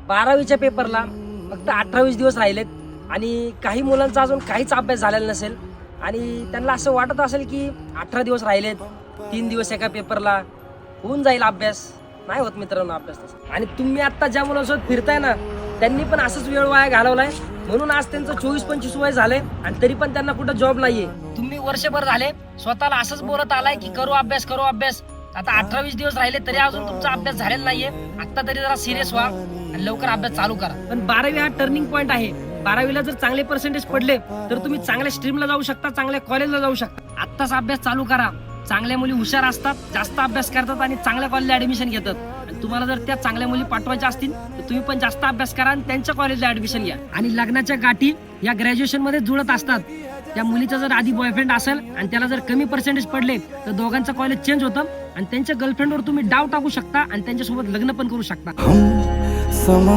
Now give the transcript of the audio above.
12वीच्या पेपरला फक्त 18-20 दिवस राहिलेत आणि काही मुलांचा अजून काहीच अभ्यास झालेला नसेल आणि त्यांना असं वाटत असेल की 18 दिवस राहिलेत, 3 दिवस एका पेपरला होऊन जाईल अभ्यास. नाही होत मित्रांनो अभ्यास तसा. आणि तुम्ही आता ज्या मुलांसोबत फिरताय ना त्यांनी पण असंच वेळ वाया घालवलाय, म्हणून आज त्यांचं 24-25 वय झालंय आणि तरी पण त्यांना कुठं जॉब नाहीये. तुम्ही वर्षभर झाले स्वतःला असंच बोलत आलाय की करू अभ्यास. आता 18-20 दिवस राहिले तरी अजून तुमचा अभ्यास झालेला नाहीये. आता तरी जरा सिरियस व्हा आणि लवकर अभ्यास चालू करा. पण 12वी हा टर्निंग पॉईंट आहे. 12वीला जर चांगले पर्सेंटेज पडले तर तुम्ही चांगल्या स्ट्रीमला जाऊ शकता, चांगल्या कॉलेजला जाऊ शकता. आत्ताच अभ्यास चालू करा. चांगल्या मुली हुशार असतात, जास्त अभ्यास करतात आणि चांगल्या कॉलेजला ऍडमिशन घेतात. आणि तुम्हाला जर त्या चांगल्या मुली पाठवायच्या असतील तर तुम्ही पण जास्त अभ्यास करा आणि त्यांच्या कॉलेजला ऍडमिशन घ्या. आणि लग्नाच्या गाठी या ग्रॅज्युएशन मध्ये जुळत असतात. त्या मुलीचा जर आधी बॉयफ्रेंड असेल आणि त्याला जर कमी पर्सेंटेज पडले तर दोघांचं कॉलेज चेंज होतं आणि त्यांच्या गर्लफ्रेंडवर तुम्ही डाव टाकू शकता आणि त्यांच्यासोबत लग्न पण करू शकता.